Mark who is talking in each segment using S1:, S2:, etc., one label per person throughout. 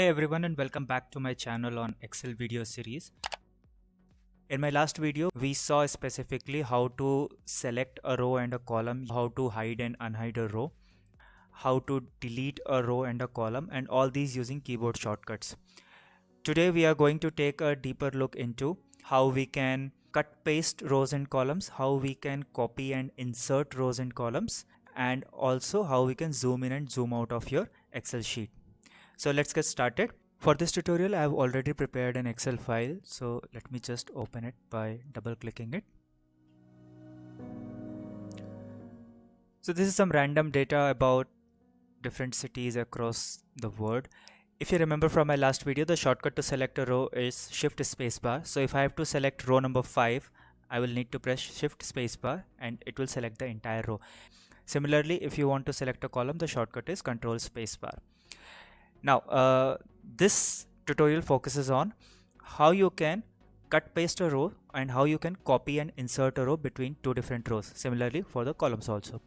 S1: Hey everyone, and welcome back to my channel on Excel video series. In my last video, we saw specifically how to select a row and a column, how to hide and unhide a row, how to delete a row and a column, and all these using keyboard shortcuts. Today we are going to take a deeper look into how we can cut paste rows and columns, how we can copy and insert rows and columns, and also how we can zoom in and zoom out of your Excel sheet. So let's get started. For this tutorial, I have already prepared an Excel file. So let me just open it by double clicking it. So this is some random data about different cities across the world. If you remember from my last video, the shortcut to select a row is Shift Spacebar. So if I have to select row number 5, I will need to press Shift Spacebar and it will select the entire row. Similarly, if you want to select a column, the shortcut is Control Spacebar. Now, this tutorial focuses on how you can cut paste a row and how you can copy and insert a row between two different rows. Similarly for the columns also.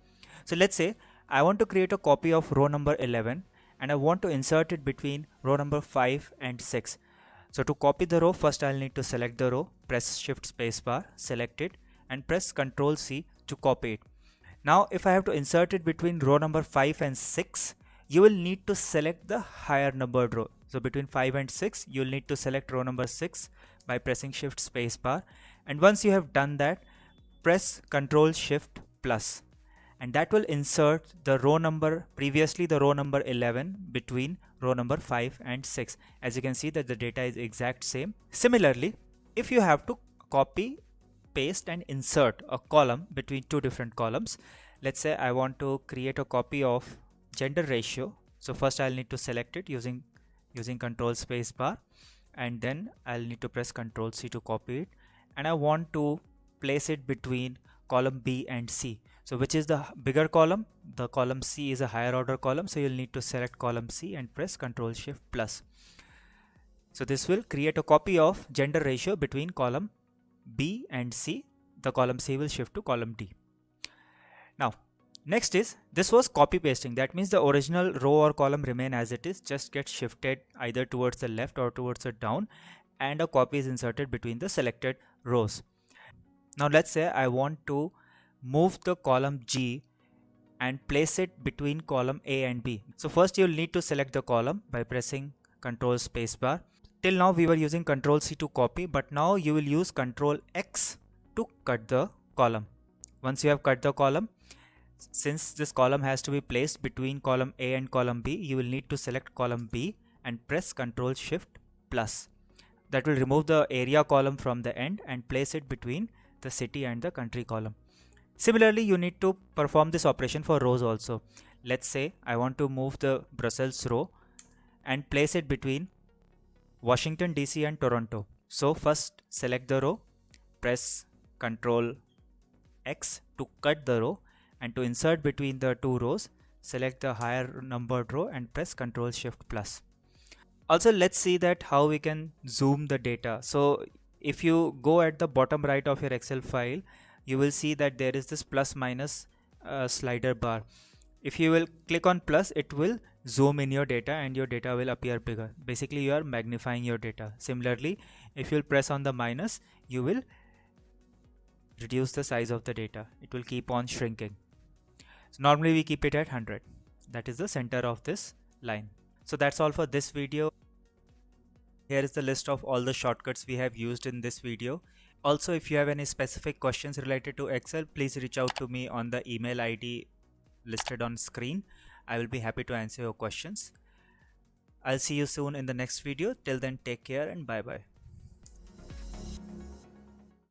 S1: So let's say I want to create a copy of row number 11 and I want to insert it between row number 5 and 6. So to copy the row, first I'll need to select the row, press Shift Spacebar, select it and press Ctrl C to copy it. Now if I have to insert it between row number 5 and 6, you will need to select the higher numbered row. So between 5 and 6, you'll need to select row number 6 by pressing Shift Spacebar. And once you have done that, press Ctrl Shift plus. And that will insert the row number, previously the row number 11 between row number 5 and 6. As you can see that the data is exact same. Similarly, if you have to copy, paste and insert a column between two different columns, let's say I want to create a copy of gender ratio. So first I'll need to select it using Control Spacebar, and then I'll need to press Ctrl C to copy it, and I want to place it between column B and C. So which is the bigger column? The column C is a higher order column, so you'll need to select column C and press Ctrl Shift plus. So this will create a copy of gender ratio between column B and C. The column C will shift to column D. Now next is, this was copy pasting. That means the original row or column remain as it is, just get shifted either towards the left or towards the down, and a copy is inserted between the selected rows. Now let's say I want to move the column G and place it between column A and B. So first you'll need to select the column by pressing Control Spacebar. Till now we were using Control C to copy, but now you will use Control X to cut the column. Once you have cut the column, since this column has to be placed between column A and column B, you will need to select column B and press Ctrl Shift plus. That will remove the area column from the end and place it between the city and the country column. Similarly, you need to perform this operation for rows also. Let's say I want to move the Brussels row and place it between Washington DC and Toronto. So first select the row, press Ctrl X to cut the row, and to insert between the two rows, select the higher numbered row and press Ctrl Shift plus. Also, let's see that how we can zoom the data. So if you go at the bottom right of your Excel file, you will see that there is this plus minus slider bar. If you will click on plus, it will zoom in your data and your data will appear bigger. Basically, you are magnifying your data. Similarly, if you will press on the minus, you will reduce the size of the data. It will keep on shrinking. So normally we keep it at 100. That is the center of this line. So that's all for this video. Here is the list of all the shortcuts we have used in this video. Also, if you have any specific questions related to Excel, please reach out to me on the email ID listed on screen. I will be happy to answer your questions. I'll see you soon in the next video. Till then, take care and bye bye.